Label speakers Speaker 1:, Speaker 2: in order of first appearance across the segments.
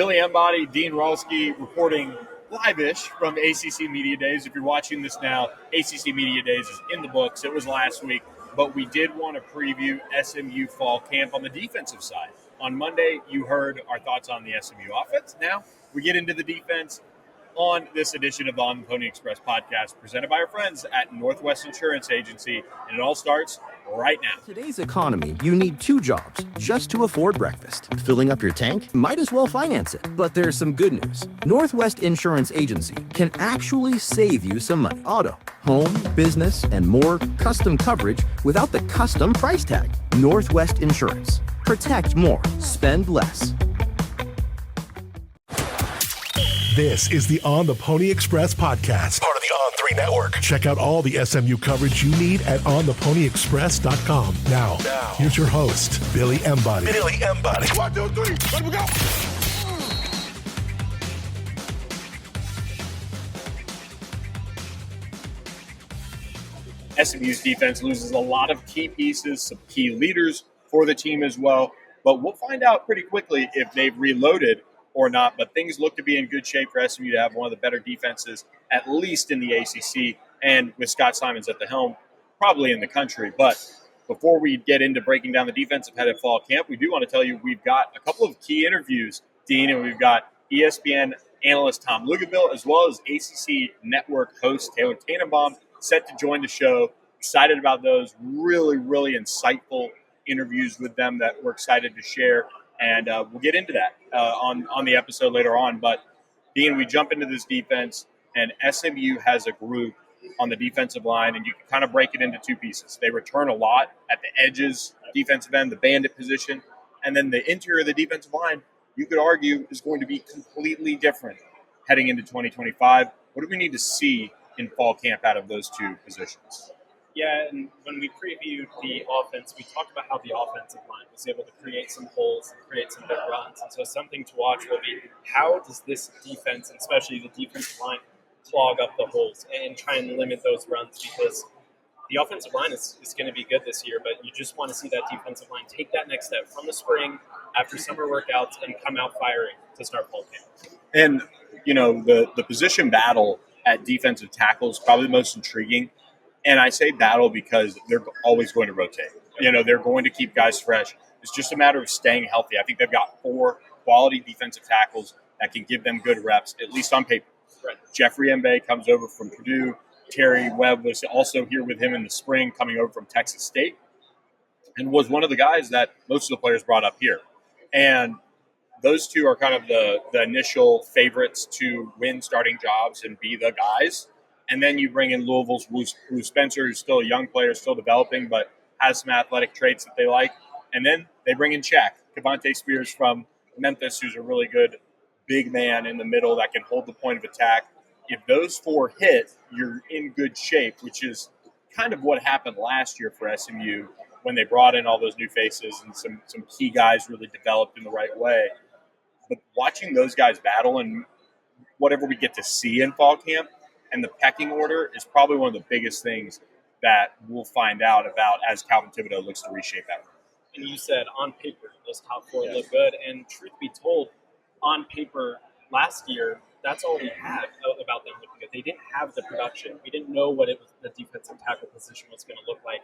Speaker 1: Billy Embody, Dean Ralsky reporting live-ish from ACC Media Days. If you're watching this now, ACC Media Days is in the books. It was last week, but we did want to preview SMU Fall Camp on the defensive side. On Monday, you heard our thoughts on the SMU offense. Now we get into the defense on this edition of the On the Pony Express podcast, presented by our friends at Northwest Insurance Agency, and it all starts right now.
Speaker 2: Today's economy, you need two jobs just to afford breakfast. Filling up your tank? Might as well finance it. But there's some good news. Northwest Insurance Agency can actually save you some money. Auto, home, business, and more custom coverage without the custom price tag. Northwest Insurance. Protect more. Spend less.
Speaker 3: This is the On the Pony Express podcast, part of the On3 network. Check out all the SMU coverage you need at ontheponyexpress.com. Now, here's your host, Billy Embody.
Speaker 4: 1, 2, 3, let me go.
Speaker 1: SMU's defense loses a lot of key pieces, some key leaders for the team as well. But we'll find out pretty quickly if they've reloaded or not. But things look to be in good shape for SMU to have one of the better defenses, at least in the ACC, and with Scott Simons at the helm, probably in the country. But before we get into breaking down the defensive head of fall camp, we do want to tell you we've got a couple of key interviews, Dean, and we've got ESPN analyst Tom Luganville, as well as ACC network host Taylor Tanbomb, set to join the show. Excited about those. Really, really insightful interviews with them that we're excited to share. And we'll get into that on the episode later on. But, Dean, we jump into this defense, and SMU has a group on the defensive line, and you can kind of break it into two pieces. They return a lot at the edges, defensive end, the bandit position, and then the interior of the defensive line, you could argue, is going to be completely different heading into 2025. What do we need to see in fall camp out of those two positions?
Speaker 5: Yeah, and when we previewed the offense, we talked about how the offensive line was able to create some holes and create some big runs. And so something to watch will be, how does this defense, and especially the defensive line, clog up the holes and try and limit those runs? Because the offensive line is going to be good this year, but you just want to see that defensive line take that next step from the spring after summer workouts and come out firing to start fall camp.
Speaker 1: And, you know, the position battle at defensive tackle is probably the most intriguing. And I say battle because they're always going to rotate. You know, they're going to keep guys fresh. It's just a matter of staying healthy. I think they've got 4 quality defensive tackles that can give them good reps, at least on paper.
Speaker 5: Right.
Speaker 1: Jeffrey Mbe comes over from Purdue. Terry Webb was also here with him in the spring, coming over from Texas State, and was one of the guys that most of the players brought up here. And those two are kind of the initial favorites to win starting jobs and be the guys. And then you bring in Louisville's Bruce Spencer, who's still a young player, still developing, but has some athletic traits that they like. And then they bring in Shaq, Cavante Spears from Memphis, who's a really good big man in the middle that can hold the point of attack. If those 4 hit, you're in good shape, which is kind of what happened last year for SMU when they brought in all those new faces and some key guys really developed in the right way. But watching those guys battle and whatever we get to see in fall camp, and the pecking order is probably one of the biggest things that we'll find out about as Calvin Thibodeau looks to reshape that.
Speaker 5: And you said on paper, those top 4 look good. And truth be told, on paper last year, that's all we had about them looking good. They didn't have the production. We didn't know what the defensive tackle position was going to look like.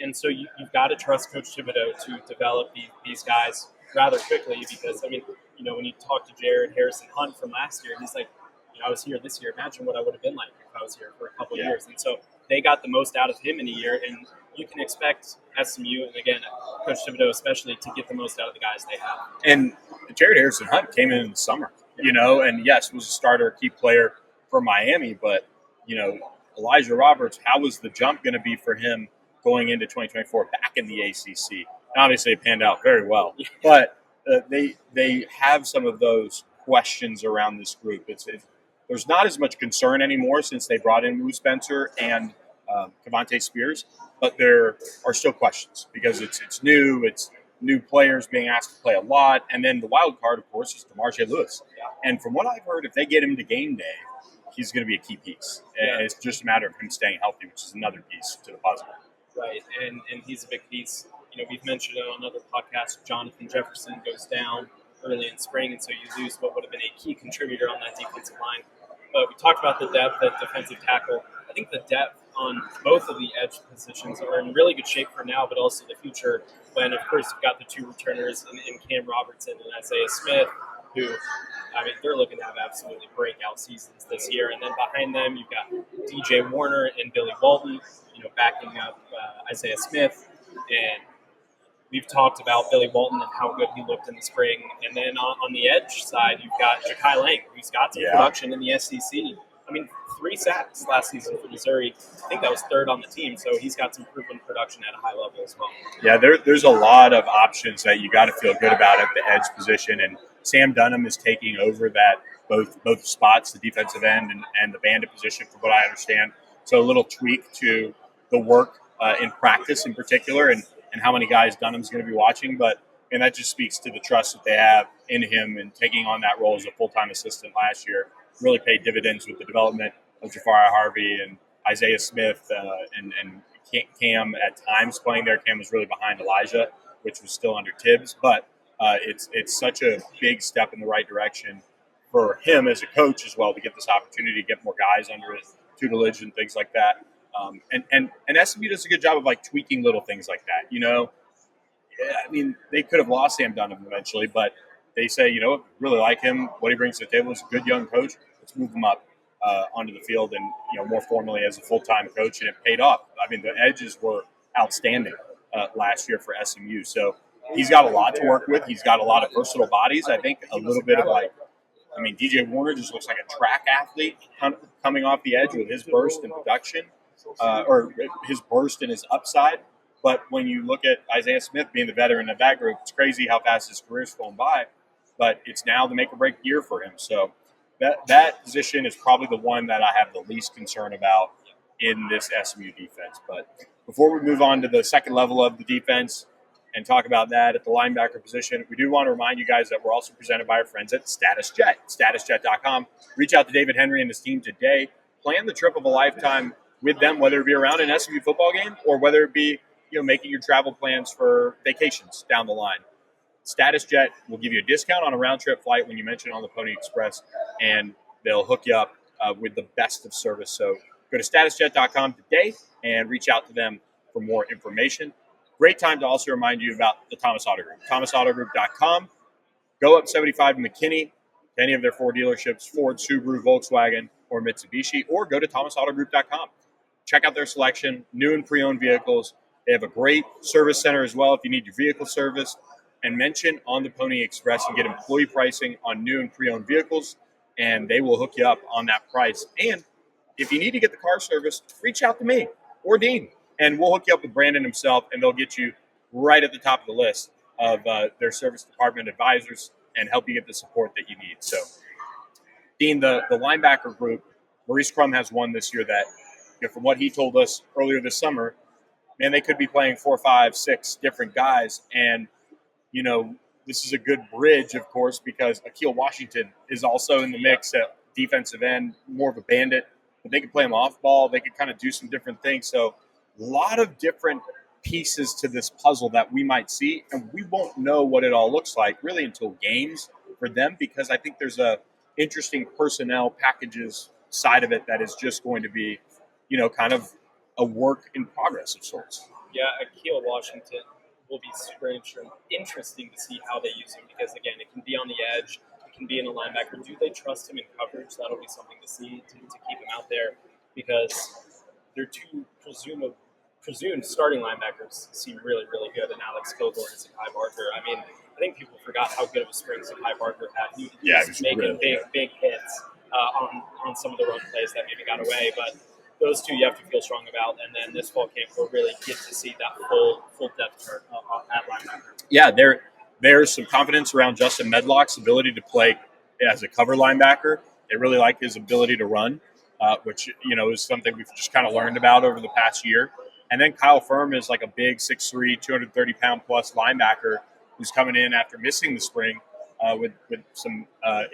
Speaker 5: And so you've got to trust Coach Thibodeau to develop these guys rather quickly because, I mean, you know, when you talk to Jared Harrison Hunt from last year, he's like, I was here this year. Imagine what I would have been like if I was here for a couple of years. And so they got the most out of him in a year. And you can expect SMU, and again, Coach Thibodeau especially, to get the most out of the guys they have.
Speaker 1: And Jared Harrison Hunt came in the summer, you know, and yes, was a starter, key player for Miami. But, you know, Elijah Roberts, how was the jump going to be for him going into 2024 back in the ACC? And obviously, it panned out very well. But they have some of those questions around this group. There's not as much concern anymore since they brought in Bruce Spencer and Cavante Spears, but there are still questions because it's new players being asked to play a lot, and then the wild card, of course, is DeMarche Lewis. And from what I've heard, if they get him to game day, he's going to be a key piece. And it's just a matter of him staying healthy, which is another piece to the puzzle.
Speaker 5: Right, and he's a big piece. You know, we've mentioned it on another podcast. Jonathan Jefferson goes down. early in spring, and so you lose what would have been a key contributor on that defensive line. But we talked about the depth at defensive tackle. I think the depth on both of the edge positions are in really good shape for now, but also the future when, of course, you've got the two returners in Cam Robertson and Isaiah Smith, who, I mean, they're looking to have absolutely breakout seasons this year. And then behind them, you've got DJ Warner and Billy Walton, backing up Isaiah Smith. And we've talked about Billy Walton and how good he looked in the spring. And then on the edge side, you've got Ja'Kai Lang, who's got some production in the SEC. I mean, 3 sacks last season for Missouri. I think that was 3rd on the team, so he's got some proven production at a high level as well.
Speaker 1: Yeah, there's a lot of options that you got to feel good about at the edge position, and Sam Dunham is taking over that both spots, the defensive end and the bandit position, from what I understand. So a little tweak to the work in practice in particular, and how many guys Dunham's going to be watching, and that just speaks to the trust that they have in him, and taking on that role as a full-time assistant last year really paid dividends with the development of Jafari Harvey and Isaiah Smith and Cam at times playing there. Cam was really behind Elijah, which was still under Tibbs, but it's such a big step in the right direction for him as a coach as well, to get this opportunity to get more guys under his tutelage and things like that. And SMU does a good job of like tweaking little things like that. I mean, they could have lost Sam Dunham eventually, but they say, really like him, what he brings to the table is a good young coach. Let's move him up onto the field and more formally as a full-time coach, and it paid off. I mean, the edges were outstanding last year for SMU. So he's got a lot to work with. He's got a lot of versatile bodies. I think a little bit of DJ Warner just looks like a track athlete coming off the edge with his burst and production, or his burst and his upside. But when you look at Isaiah Smith being the veteran of that group, it's crazy how fast his career's flown by. But it's now the make-or-break year for him. So that position is probably the one that I have the least concern about in this SMU defense. But before we move on to the second level of the defense and talk about that at the linebacker position, we do want to remind you guys that we're also presented by our friends at StatusJet, statusjet.com. Reach out to David Henry and his team today. Plan the trip of a lifetime with them, whether it be around an SMU football game or whether it be making your travel plans for vacations down the line. StatusJet will give you a discount on a round-trip flight when you mention On the Pony Express, and they'll hook you up with the best of service. So go to statusjet.com today and reach out to them for more information. Great time to also remind you about the Thomas Auto Group, thomasautogroup.com. Go up 75 to McKinney to any of their 4 dealerships, Ford, Subaru, Volkswagen, or Mitsubishi, or go to thomasautogroup.com. Check out their selection, new and pre-owned vehicles. They have a great service center as well if you need your vehicle serviced. And mention On the Pony Express and get employee pricing on new and pre-owned vehicles, and they will hook you up on that price. And if you need to get the car serviced, reach out to me or Dean, and we'll hook you up with Brandon himself, and they'll get you right at the top of the list of their service department advisors and help you get the support that you need. So, Dean, the linebacker group, Maurice Crum has one this year that, from what he told us earlier this summer, man, they could be playing 4, 5, 6 different guys. And, this is a good bridge, of course, because Akil Washington is also in the mix at defensive end, more of a bandit. But they could play him off ball. They could kind of do some different things. So a lot of different pieces to this puzzle that we might see. And we won't know what it all looks like really until games for them, because I think there's a interesting personnel packages side of it that is just going to be, kind of a work in progress of sorts.
Speaker 5: Yeah, Akil Washington will be super interesting to see how they use him, because, again, it can be on the edge, it can be in a linebacker. Do they trust him in coverage? That'll be something to see to keep him out there, because their 2 presumed starting linebackers seem really, really good, and Alex Kilgore and Zakai Barker. I mean, I think people forgot how good of a spring Zakai Barker had. He was making really big hits on some of the run plays that maybe got away, but those 2 you have to feel strong about, and then this fall camp we'll really get to see that full depth chart at linebacker. Yeah,
Speaker 1: there's some confidence around Justin Medlock's ability to play as a cover linebacker. They really like his ability to run, which is something we've just kind of learned about over the past year. And then Kyle Firm is like a big 6'3", 230-pound plus linebacker who's coming in after missing the spring with some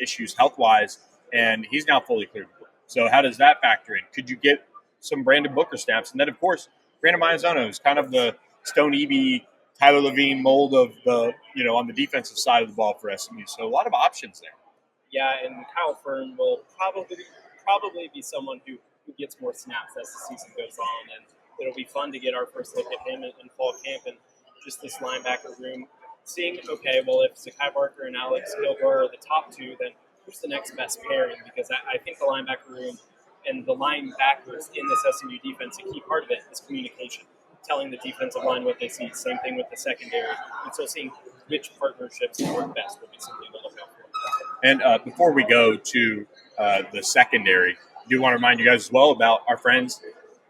Speaker 1: issues health-wise, and he's now fully cleared. So how does that factor in? Could you get some Brandon Booker snaps? And then, of course, Brandon Maizano is kind of the Stone Eby Tyler Levine mold of the, on the defensive side of the ball for SMU. So a lot of options there.
Speaker 5: Yeah, and Kyle Fern will probably be someone who gets more snaps as the season goes on, and it'll be fun to get our first look at him in fall camp and just this linebacker room. Seeing, okay, well, if Zakai Barker and Alex Kilgore are the top two, then who's the next best pairing? Because I think the linebacker room and the linebackers in this SMU defense, a key part of it is communication, telling the defensive line what they see. Same thing with the secondary. And so seeing which partnerships work best will be something to look out for.
Speaker 1: And before we go to the secondary, I do want to remind you guys as well about our friends,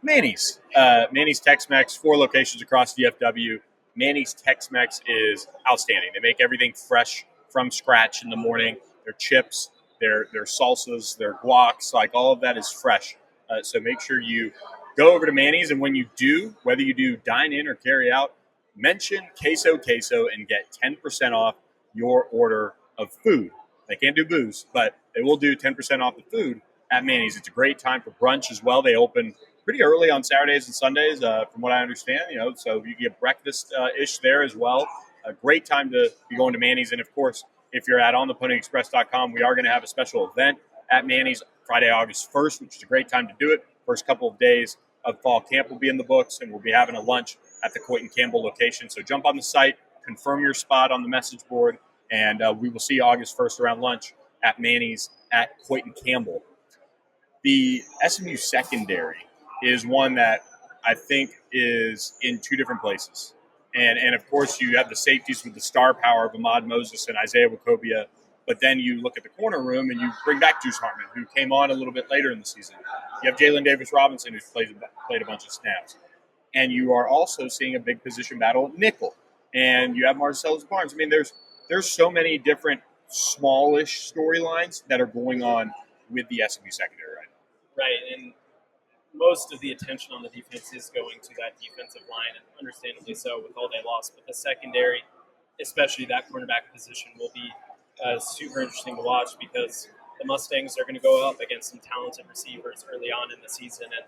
Speaker 1: Manny's. Manny's Tex-Mex, 4 locations across DFW. Manny's Tex-Mex is outstanding. They make everything fresh from scratch in the morning. Their chips, their salsas, their guacs, like all of that is fresh. So make sure you go over to Manny's, and when you do, whether you do dine in or carry out, mention Queso and get 10% off your order of food. They can't do booze, but they will do 10% off the food at Manny's. It's a great time for brunch as well. They open pretty early on Saturdays and Sundays, from what I understand. So you get breakfast-ish there as well. A great time to be going to Manny's. And, of course, if you're at ontheponyexpress.com, we are going to have a special event at Manny's Friday, August 1st, which is a great time to do it. First couple of days of fall camp will be in the books, and we'll be having a lunch at the Coit and Campbell location. So jump on the site, confirm your spot on the message board, and we will see you August 1st around lunch at Manny's at Coit and Campbell. The SMU secondary is one that I think is in 2 different places. And of course, you have the safeties with the star power of Ahmad Moses and Isaiah Wacobia. But then you look at the corner room and you bring back Deuce Harmon, who came on a little bit later in the season. You have Jalen Davis-Robinson, who's played a bunch of snaps. And you are also seeing a big position battle at nickel. And you have Marcellus Barnes. I mean, there's so many different smallish storylines that are going on with the SMU secondary right now.
Speaker 5: Right, and most of the attention on the defense is going to that defensive line, and understandably so with all they lost. But the secondary, especially that cornerback position, will be super interesting to watch because the Mustangs are going to go up against some talented receivers early on in the season, and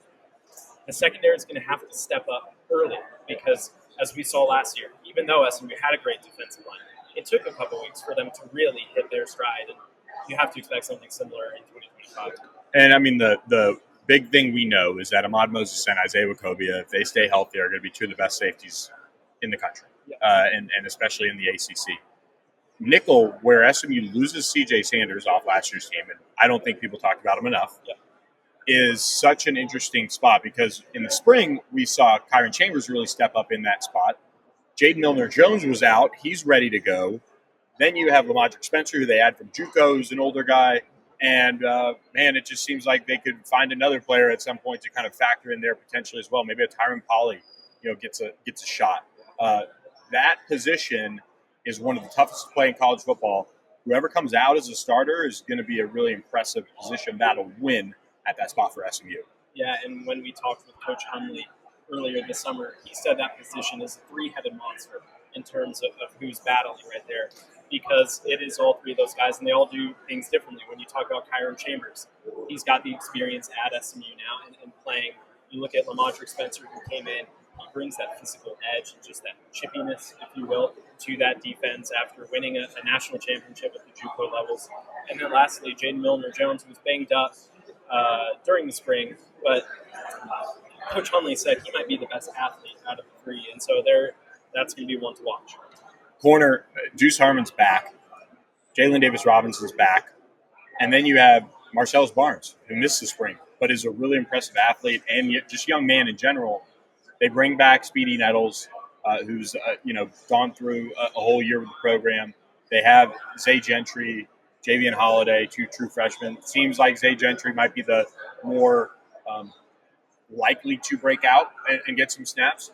Speaker 5: the secondary is going to have to step up early because, as we saw last year, even though SMU had a great defensive line, it took a couple weeks for them to really hit their stride, and you have to expect something similar in 2025.
Speaker 1: And, I mean, the big thing we know is that Ahmad Moses and Isaiah Wacobia, if they stay healthy, are going to be 2 of the best safeties in the country, and especially in the ACC. Nickel, where SMU loses C.J. Sanders off last year's team, and I don't think people talked about him enough, is such an interesting spot because in the spring we saw Kyron Chambers really step up in that spot. Jaden Milner-Jones was out. He's ready to go. Then you have Lamadrick Spencer, who they had from JUCO, who's an older guy. And, man, it just seems like they could find another player at some point to kind of factor in there potentially as well. Maybe a Tyron Polley, gets a shot. That position is one of the toughest to play in college football. Whoever comes out as a starter is going to be a really impressive position that'll win at that spot for SMU.
Speaker 5: Yeah, and when we talked with Coach Hundley earlier this summer, he said that position is a 3-headed monster in terms of who's battling right there, because it is all 3 of those guys, and they all do things differently. When you talk about Kyron Chambers, he's got the experience at SMU now and playing. You look at Lamadrick Spencer, who came in, he brings that physical edge and just that chippiness, if you will, to that defense after winning a national championship at the JUCO levels. And then lastly, Jaden Milner-Jones, who was banged up during the spring, but Coach Hundley said he might be the best athlete out of the 3, and so that's going to be one to watch.
Speaker 1: Corner, Deuce Harmon's back. Jalen Davis-Robinson's back. And then you have Marcellus Barnes, who missed the spring, but is a really impressive athlete and just young man in general. They bring back Speedy Nettles, who's gone through a whole year with the program. They have Zay Gentry, Javian Holiday, 2 true freshmen. Seems like Zay Gentry might be the more likely to break out and get some snaps.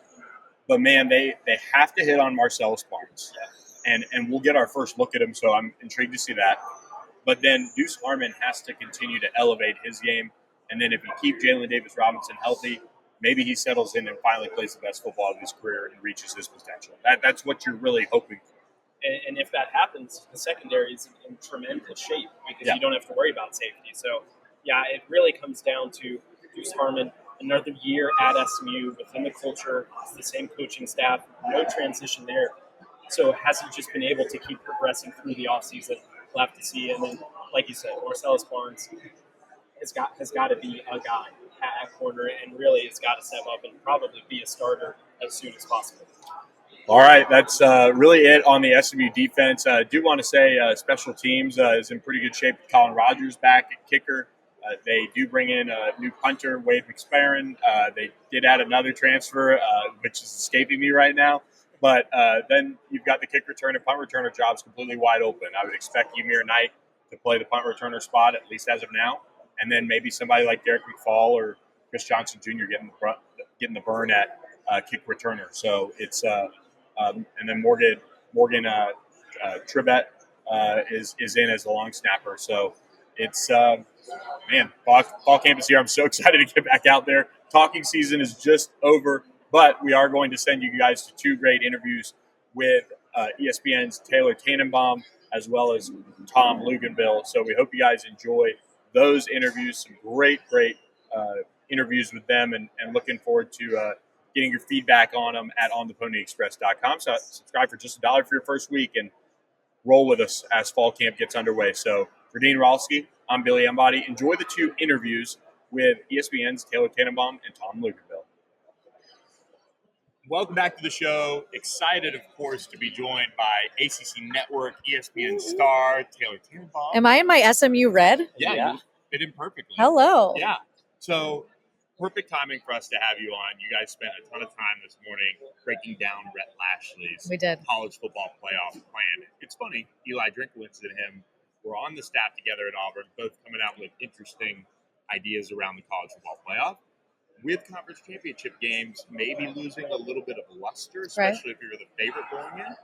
Speaker 1: But, man, they have to hit on Marcellus Barnes. And we'll get our first look at him, so I'm intrigued to see that. But then Deuce Harmon has to continue to elevate his game. And then if you keep Jalen Davis-Robinson healthy, maybe he settles in and finally plays the best football of his career and reaches his potential. That's what you're really hoping for.
Speaker 5: And if that happens, the secondary is in tremendous shape because you don't have to worry about safety. So, yeah, it really comes down to Deuce Harmon another year at SMU within the culture. It's the same coaching staff, no transition there. So has he just been able to keep progressing through the offseason? We'll have to see. And then, like you said, Marcellus Barnes has got to be a guy at corner, and really has got to step up and probably be a starter as soon as possible.
Speaker 1: All right, that's really it on the SMU defense. I do want to say special teams is in pretty good shape. Colin Rogers back at kicker. They do bring in a new punter, Wade McSparron. They did add another transfer, which is escaping me right now. But then you've got the kick returner, punt returner jobs completely wide open. I would expect Ymir Knight to play the punt returner spot, at least as of now. And then maybe somebody like Derek McFall or Chris Johnson Jr. getting the burn at kick returner. So it's and then Morgan Tribet is in as the long snapper. So it's fall camp is here. I'm so excited to get back out there. Talking season is just over, but we are going to send you guys to two great interviews with ESPN's Taylor Tanbomb as well as Tom Luganville. So we hope you guys enjoy those interviews. Some great interviews with them, and looking forward to getting your feedback on them at ontheponyexpress.com. So subscribe for just $1 for your first week and roll with us as fall camp gets underway. So for Dean Ralsky, I'm Billy Embody. Enjoy the two interviews with ESPN's Taylor Tanbomb and Tom Luganville. Welcome back to the show. Excited, of course, to be joined by ACC Network, ESPN star Taylor Tanbomb.
Speaker 6: Am I in my SMU red?
Speaker 1: Yeah. You fit in perfectly.
Speaker 6: Hello.
Speaker 1: Yeah. So perfect timing for us to have you on. You guys spent a ton of time this morning breaking down Rhett Lashley's college football playoff plan. It's funny, Eli Drinkowitz and him were on the staff together at Auburn, both coming out with interesting ideas around the college football playoff. With conference championship games maybe losing a little bit of luster, especially if you're the favorite going in.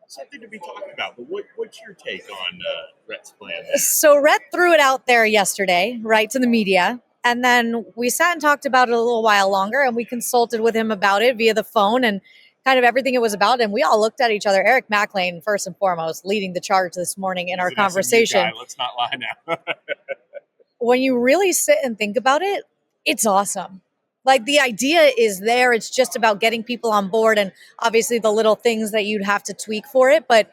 Speaker 1: Something to be talked about. But what's your take on Rhett's plan?
Speaker 6: So Rhett threw it out there yesterday, right, to the media. And then we sat and talked about it a little while longer, and we consulted with him about it via the phone and kind of everything it was about. And we all looked at each other. Eric McLean, first and foremost, leading the charge this morning in our conversation.
Speaker 1: SMU guy. Let's not lie now.
Speaker 6: When you really sit and think about it, it's awesome. Like, the idea is there. It's just about getting people on board and obviously the little things that you'd have to tweak for it. But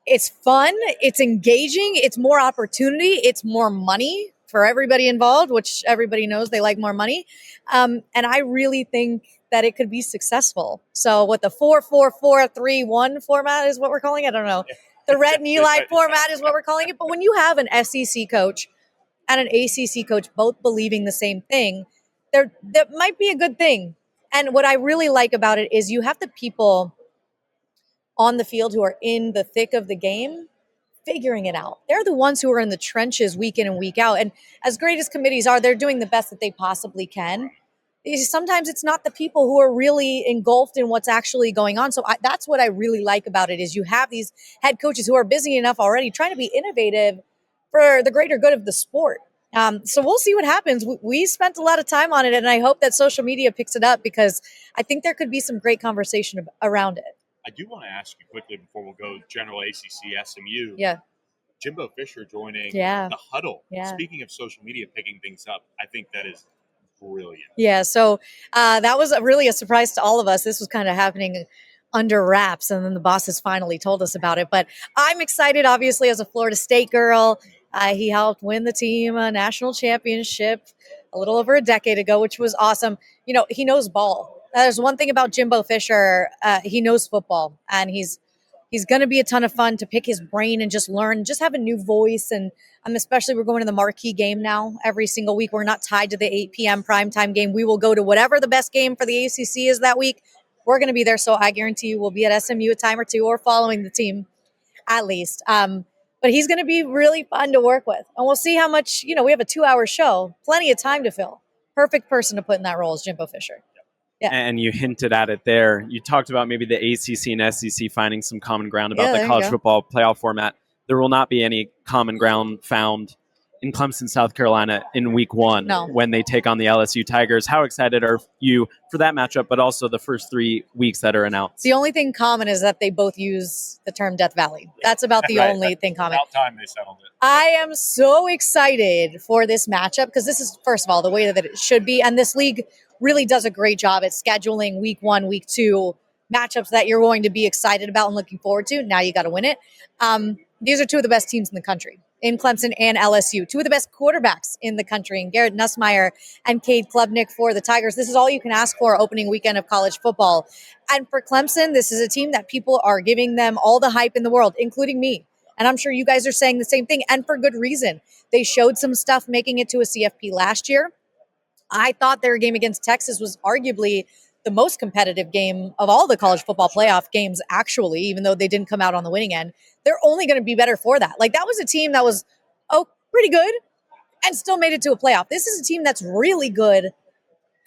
Speaker 6: it's fun. It's engaging. It's more opportunity. It's more money for everybody involved, which everybody knows they like more money. And I really think that it could be successful. So what the 4-4-4-3-1 format is what we're calling it. I don't know. The Rhett and Eli format is what we're calling it. But when you have an SEC coach and an ACC coach both believing the same thing, that might be a good thing. And what I really like about it is you have the people on the field who are in the thick of the game figuring it out. They're the ones who are in the trenches week in and week out. And as great as committees are, they're doing the best that they possibly can. Sometimes it's not the people who are really engulfed in what's actually going on. So that's what I really like about it is you have these head coaches who are busy enough already trying to be innovative for the greater good of the sport. So we'll see what happens. We spent a lot of time on it, and I hope that social media picks it up because I think there could be some great conversation around it.
Speaker 1: I do want to ask you quickly before we'll go general ACC, SMU.
Speaker 6: Yeah.
Speaker 1: Jimbo Fisher joining the huddle.
Speaker 6: Yeah.
Speaker 1: Speaking of social media picking things up, I think that is brilliant.
Speaker 6: Yeah, so that was really a surprise to all of us. This was kind of happening under wraps, and then the bosses finally told us about it. But I'm excited, obviously, as a Florida State girl. He helped win the team a national championship a little over a decade ago, which was awesome. You know, he knows ball. There's one thing about Jimbo Fisher. He knows football, and he's going to be a ton of fun to pick his brain and just learn, just have a new voice. And especially we're going to the marquee game now every single week. We're not tied to the 8 p.m. primetime game. We will go to whatever the best game for the ACC is that week. We're going to be there. So I guarantee you we'll be at SMU a time or two or following the team at least. But he's going to be really fun to work with. And we'll see how much, we have a 2-hour show, plenty of time to fill. Perfect person to put in that role is Jimbo Fisher. Yeah.
Speaker 7: And you hinted at it there. You talked about maybe the ACC and SEC finding some common ground about the college football playoff format. There will not be any common ground found in Clemson, South Carolina in week 1
Speaker 6: No.
Speaker 7: when they take on the LSU Tigers. How excited are you for that matchup, but also the first 3 weeks that are announced?
Speaker 6: The only thing common is that they both use the term Death Valley. That's about the
Speaker 1: Right.
Speaker 6: only thing common.
Speaker 1: About time they settled it.
Speaker 6: I am so excited for this matchup because this is, first of all, the way that it should be. And this league really does a great job at scheduling week 1, week 2 matchups that you're going to be excited about and looking forward to. Now you got to win it. These are 2 of the best teams in the country, in Clemson and LSU. 2 of the best quarterbacks in the country, and Garrett Nussmeier and Cade Klubnik for the Tigers. This is all you can ask for opening weekend of college football. And for Clemson, this is a team that people are giving them all the hype in the world, including me. And I'm sure you guys are saying the same thing, and for good reason. They showed some stuff making it to a CFP last year. I thought their game against Texas was arguably the most competitive game of all the college football playoff games, actually, even though they didn't come out on the winning end. They're only going to be better for that. Like, that was a team that was, pretty good and still made it to a playoff. This is a team that's really good,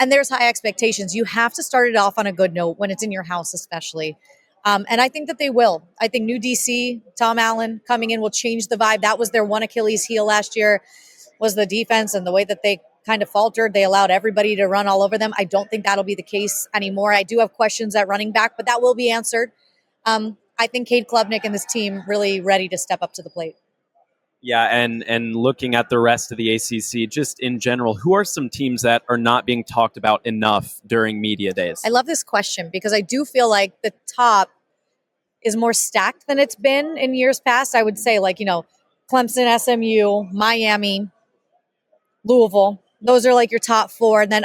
Speaker 6: and there's high expectations. You have to start it off on a good note when it's in your house, especially. And I think that they will. I think new DC, Tom Allen coming in will change the vibe. That was their one Achilles heel last year, was the defense and the way that they kind of faltered. They allowed everybody to run all over them. I don't think that'll be the case anymore. I do have questions at running back, but that will be answered. I think Cade Klubnik and this team really ready to step up to the plate.
Speaker 7: Yeah, and looking at the rest of the ACC, just in general, who are some teams that are not being talked about enough during media days?
Speaker 6: I love this question because I do feel like the top is more stacked than it's been in years past. I would say, like, Clemson, SMU, Miami, Louisville. Those are like your top 4. And then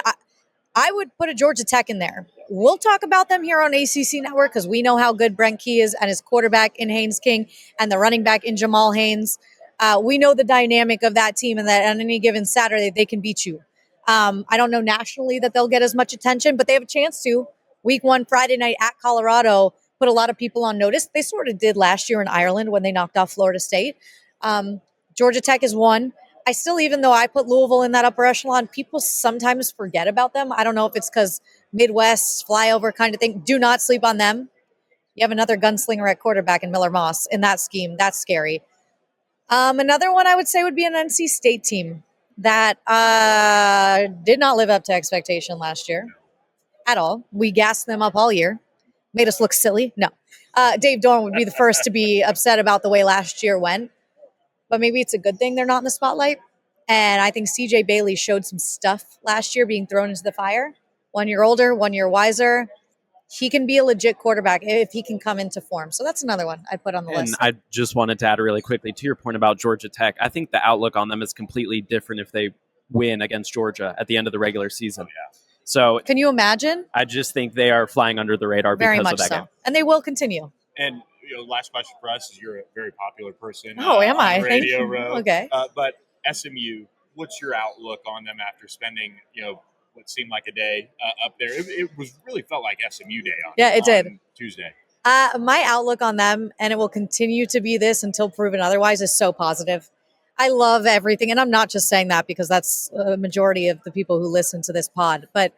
Speaker 6: I would put a Georgia Tech in there. We'll talk about them here on ACC Network because we know how good Brent Key is and his quarterback in Haynes King and the running back in Jamal Haynes. We know the dynamic of that team and that on any given Saturday, they can beat you. I don't know nationally that they'll get as much attention, but they have a chance to. Week 1, Friday night at Colorado, put a lot of people on notice. They sort of did last year in Ireland when they knocked off Florida State. Georgia Tech is one. I still, even though I put Louisville in that upper echelon, people sometimes forget about them. I don't know if it's because Midwest flyover kind of thing. Do not sleep on them. You have another gunslinger at quarterback in Miller Moss in that scheme. That's scary. Another one I would say would be an NC State team that did not live up to expectation last year at all. We gassed them up all year. Made us look silly. No. Dave Dorn would be the first to be upset about the way last year went. But maybe it's a good thing they're not in the spotlight. And I think CJ Bailey showed some stuff last year being thrown into the fire. 1 year older, 1 year wiser. He can be a legit quarterback if he can come into form. So that's another one I'd put on the list.
Speaker 7: And I just wanted to add really quickly to your point about Georgia Tech. I think the outlook on them is completely different if they win against Georgia at the end of the regular season. Oh, yeah. So
Speaker 6: can you imagine?
Speaker 7: I just think they are flying under the radar
Speaker 6: Very
Speaker 7: because
Speaker 6: much
Speaker 7: of that
Speaker 6: so.
Speaker 7: game.
Speaker 6: And they will continue.
Speaker 1: And last question for us is you're a very popular person.
Speaker 6: Oh, am I?
Speaker 1: On the radio row.
Speaker 6: Okay.
Speaker 1: But SMU, what's your outlook on them after spending what seemed like a day up there? It was really felt like SMU day on Tuesday.
Speaker 6: My outlook on them, and it will continue to be this until proven otherwise, is so positive. I love everything, and I'm not just saying that because that's a majority of the people who listen to this pod, but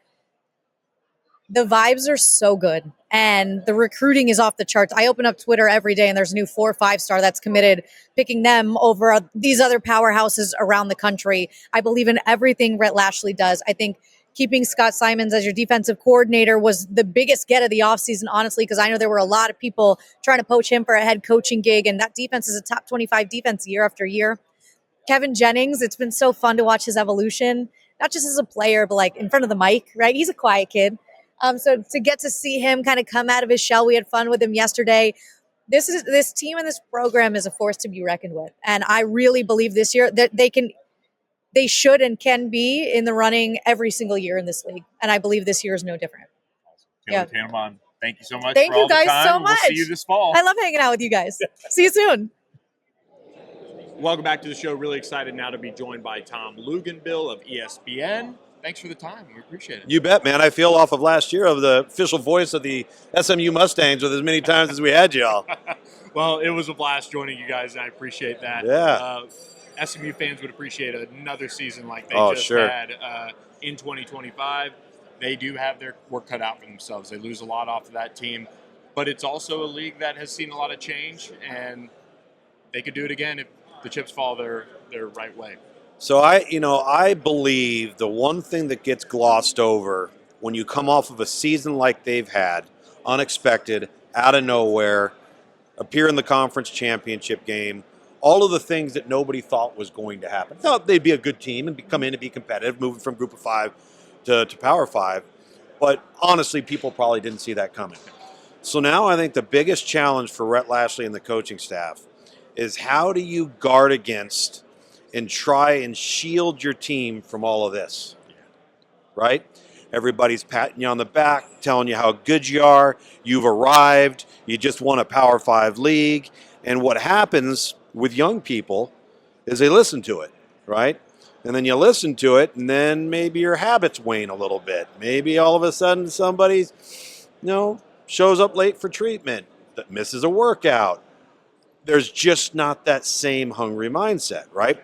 Speaker 6: the vibes are so good, and the recruiting is off the charts. I open up Twitter every day, and there's a new 4 or 5-star that's committed, picking them over these other powerhouses around the country. I believe in everything Rhett Lashley does. I think keeping Scott Simons as your defensive coordinator was the biggest get of the offseason, honestly, because I know there were a lot of people trying to poach him for a head coaching gig, and that defense is a top 25 defense year after year. Kevin Jennings, it's been so fun to watch his evolution, not just as a player, but like in front of the mic, right? He's a quiet kid. So to get to see him kind of come out of his shell, we had fun with him yesterday. This team and this program is a force to be reckoned with. And I really believe this year that they should and can be in the running every single year in this league. And I believe this year is no different.
Speaker 1: Taylor Tanbomb, thank you so much.
Speaker 6: Thank
Speaker 1: for all
Speaker 6: you guys
Speaker 1: the time.
Speaker 6: so much.
Speaker 1: We'll see you this fall.
Speaker 6: I love hanging out with you guys. See you soon.
Speaker 1: Welcome back to the show. Really excited now to be joined by Tom Luganville of ESPN. Thanks for the time. We appreciate it.
Speaker 8: You bet, man. I feel off of last year of the official voice of the SMU Mustangs with as many times as we had y'all.
Speaker 1: Well, it was a blast joining you guys, and I appreciate that.
Speaker 8: Yeah.
Speaker 1: SMU fans would appreciate another season like they had in 2025. They do have their work cut out for themselves. They lose a lot off of that team, but it's also a league that has seen a lot of change, and they could do it again if the chips fall their right way.
Speaker 8: So I believe the one thing that gets glossed over when you come off of a season like they've had, unexpected, out of nowhere, appear in the conference championship game, all of the things that nobody thought was going to happen. Thought they'd be a good team and come in and be competitive, moving from Group of 5 to Power 5. But honestly, people probably didn't see that coming. So now I think the biggest challenge for Rhett Lashley and the coaching staff is how do you guard against and try and shield your team from all of this, right? Everybody's patting you on the back, telling you how good you are. You've arrived. You just won a Power 5 league. And what happens with young people is they listen to it, right? And then you listen to it, and then maybe your habits wane a little bit. Maybe all of a sudden somebody's, shows up late for treatment, that misses a workout. There's just not that same hungry mindset, right?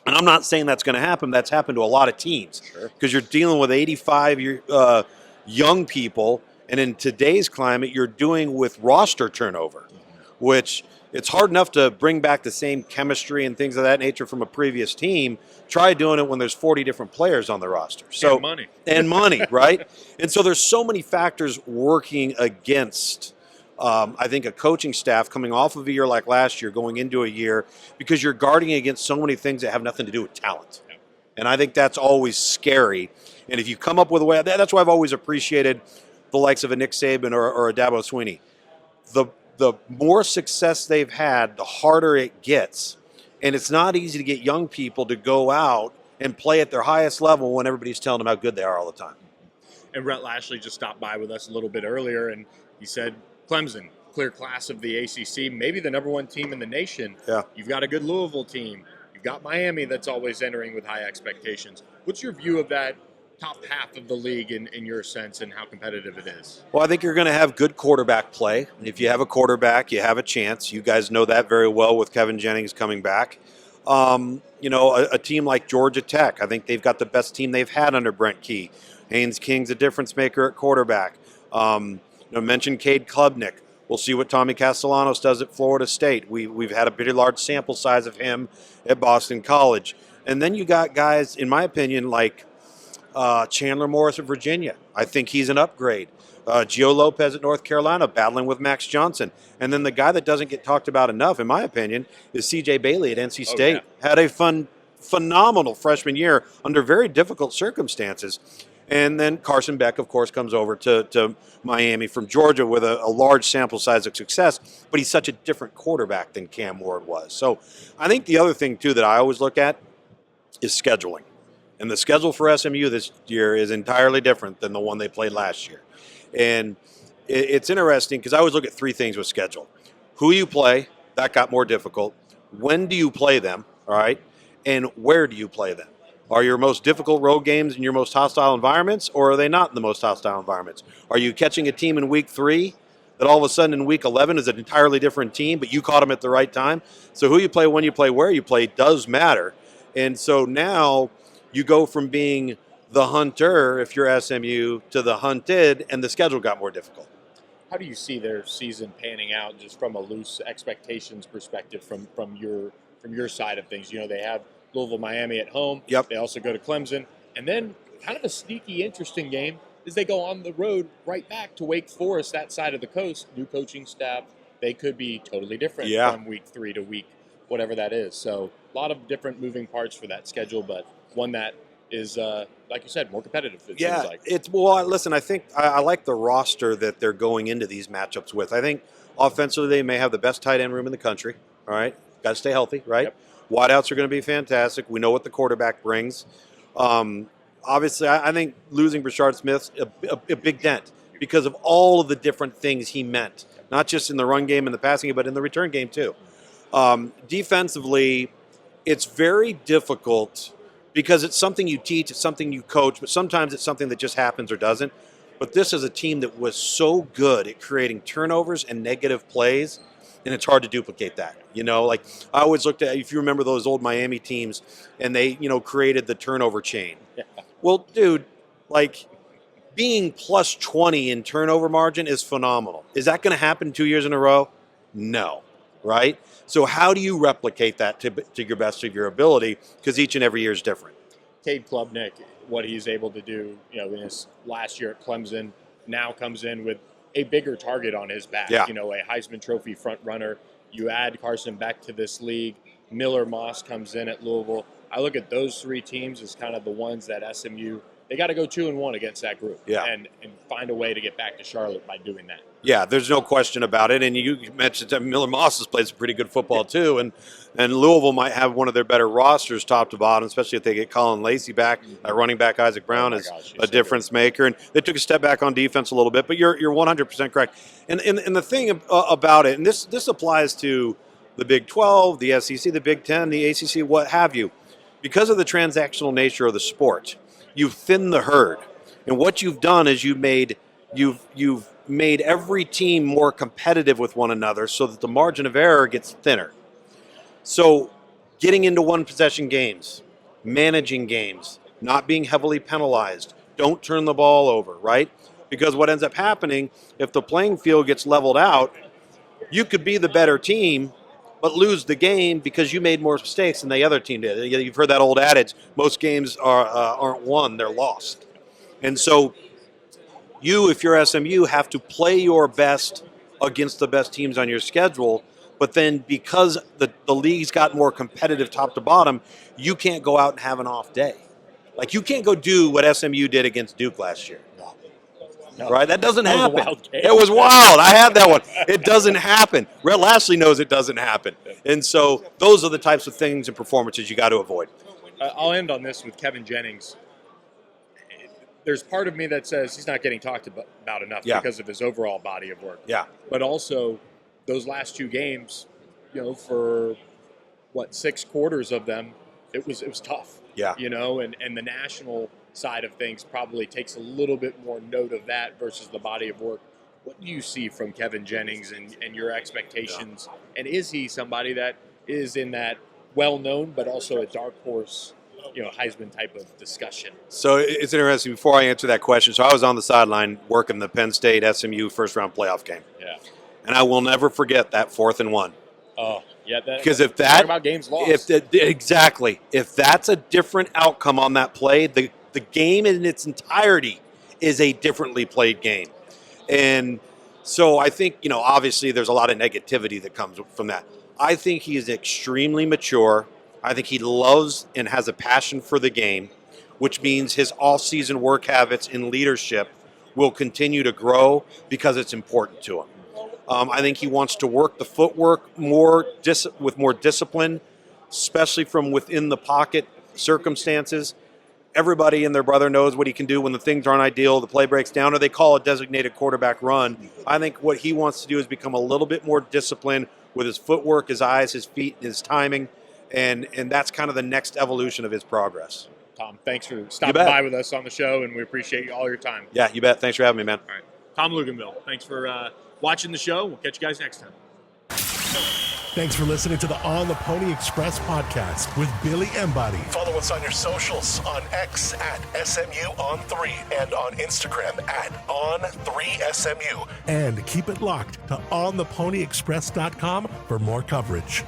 Speaker 8: And I'm not saying that's going to happen. That's happened to a lot of teams because you're dealing with 85 young people, and in today's climate, you're doing with roster turnover, which it's hard enough to bring back the same chemistry and things of that nature from a previous team. Try doing it when there's 40 different players on the roster. So and money, right? And so there's so many factors working against I think a coaching staff coming off of a year like last year, going into a year, because you're guarding against so many things that have nothing to do with talent. And I think that's always scary. And if you come up with a way, that's why I've always appreciated the likes of a Nick Saban or a Dabo Swinney. The more success they've had, the harder it gets. And it's not easy to get young people to go out and play at their highest level when everybody's telling them how good they are all the time.
Speaker 1: And Rhett Lashley just stopped by with us a little bit earlier, and he said, Clemson, clear class of the ACC, maybe the number one team in the nation.
Speaker 8: Yeah.
Speaker 1: You've got a good Louisville team. You've got Miami that's always entering with high expectations. What's your view of that top half of the league in your sense and how competitive it is?
Speaker 8: Well, I think you're going to have good quarterback play. If you have a quarterback, you have a chance. You guys know that very well with Kevin Jennings coming back. A team like Georgia Tech, I think they've got the best team they've had under Brent Key. Haynes King's a difference maker at quarterback. Mentioned Cade Klubnik. We'll see what Tommy Castellanos does at Florida State. We've had a pretty large sample size of him at Boston College. And then you got guys, in my opinion, like Chandler Morris at Virginia. I think he's an upgrade. Gio Lopez at North Carolina battling with Max Johnson. And then the guy that doesn't get talked about enough, in my opinion, is C.J. Bailey at NC State. Had a phenomenal freshman year under very difficult circumstances. And then Carson Beck, of course, comes over to Miami from Georgia with a large sample size of success, but he's such a different quarterback than Cam Ward was. So I think the other thing, too, that I always look at is scheduling. And the schedule for SMU this year is entirely different than the one they played last year. And it's interesting because I always look at three things with schedule. Who you play, that got more difficult. When do you play them, all right? And where do you play them? Are your most difficult road games in your most hostile environments, or are they not in the most hostile environments? Are you catching a team in week 3 that all of a sudden in week 11 is an entirely different team, but you caught them at the right time? So who you play, when you play, where you play does matter. And so now you go from being the hunter, if you're SMU, to the hunted, and the schedule got more difficult.
Speaker 1: How do you see their season panning out just from a loose expectations perspective from your side of things? They have Louisville, Miami at home.
Speaker 8: Yep.
Speaker 1: They also go to Clemson. And then kind of a sneaky, interesting game is they go on the road right back to Wake Forest, that side of the coast. New coaching staff. They could be totally different from week 3 to week whatever that is. So a lot of different moving parts for that schedule, but one that is, like you said, more competitive, it seems like.
Speaker 8: Listen, I think I like the roster that they're going into these matchups with. I think offensively they may have the best tight end room in the country. All right. Got to stay healthy, right? Yep. Wideouts are going to be fantastic. We know what the quarterback brings. Obviously, I think losing Brashard Smith's a big dent because of all of the different things he meant, not just in the run game and the passing game, but in the return game too. Defensively, it's very difficult because it's something you teach, it's something you coach, but sometimes it's something that just happens or doesn't. But this is a team that was so good at creating turnovers and negative plays, and it's hard to duplicate that. Like I always looked at, if you remember those old Miami teams, and they, created the turnover chain. Yeah. Well, dude, like being plus 20 in turnover margin is phenomenal. Is that going to happen 2 years in a row? No, right? So how do you replicate that to your best of your ability? Because each and every year is different.
Speaker 1: Cade Klubnik, what he's able to do, in his last year at Clemson, now comes in with a bigger target on his back.
Speaker 8: Yeah.
Speaker 1: A Heisman Trophy front runner. You add Carson Beck to this league. Miller Moss comes in at Louisville. I look at those three teams as kind of the ones that SMU, they got to go 2-1 against that group.
Speaker 8: Yeah.
Speaker 1: And find a way to get back to Charlotte by doing that.
Speaker 8: Yeah, there's no question about it. And you mentioned that Miller Moss has played some pretty good football too, and Louisville might have one of their better rosters top to bottom, especially if they get Colin Lacey back. Running back Isaac Brown is a difference maker, and they took a step back on defense a little bit. But you're 100% correct. And the thing about it, and this applies to the Big 12, the SEC, the Big 10, the ACC, what have you, because of the transactional nature of the sport, you've thinned the herd, and what you've done is you've made every team more competitive with one another so that the margin of error gets thinner. So getting into one possession games, managing games, not being heavily penalized, don't turn the ball over, right? Because what ends up happening, if the playing field gets leveled out, you could be the better team but lose the game because you made more mistakes than the other team did. You've heard that old adage, most games aren't won, they're lost. And so you, if you're SMU, have to play your best against the best teams on your schedule, but then because the league's got more competitive top to bottom, you can't go out and have an off day. Like, you can't go do what SMU did against Duke last year. No. Right? That doesn't happen. It was wild. I had that one. It doesn't happen. Rhett Lashley knows it doesn't happen. And so those are the types of things and performances you got to avoid.
Speaker 1: I'll end on this with Kevin Jennings. There's part of me that says he's not getting talked about enough because of his overall body of work.
Speaker 8: Yeah.
Speaker 1: But also, those last two games, for 6 quarters of them, it was tough.
Speaker 8: Yeah.
Speaker 1: And the national side of things probably takes a little bit more note of that versus the body of work. What do you see from Kevin Jennings and your expectations? Yeah. And is he somebody that is in that well-known but also a dark horse, Heisman type of discussion?
Speaker 8: So it's interesting. Before I answer that question, so I was on the sideline working the Penn State SMU first-round playoff game.
Speaker 1: Yeah.
Speaker 8: And I will never forget that 4th and 1.
Speaker 1: Oh, yeah.
Speaker 8: Because if that
Speaker 1: talk about games lost.
Speaker 8: Exactly. If that's a different outcome on that play, the game in its entirety is a differently played game. And so I think, obviously there's a lot of negativity that comes from that. I think he is extremely mature. I think he loves and has a passion for the game, which means his all-season work habits in leadership will continue to grow because it's important to him. I think he wants to work the footwork with more discipline, especially from within the pocket circumstances. Everybody and their brother knows what he can do when the things aren't ideal, the play breaks down, or they call a designated quarterback run. I think what he wants to do is become a little bit more disciplined with his footwork, his eyes, his feet, his timing, and that's kind of the next evolution of his progress.
Speaker 1: Tom, thanks for stopping by with us on the show, and we appreciate all your time.
Speaker 8: Yeah, you bet. Thanks for having me, man.
Speaker 1: All right. Tom Luganville, thanks for watching the show. We'll catch you guys next time.
Speaker 3: Thanks for listening to the On the Pony Express podcast with Billy Embody. Follow us on your socials on X at SMU_on3 and on Instagram at On3SMU. And keep it locked to OnThePonyExpress.com for more coverage.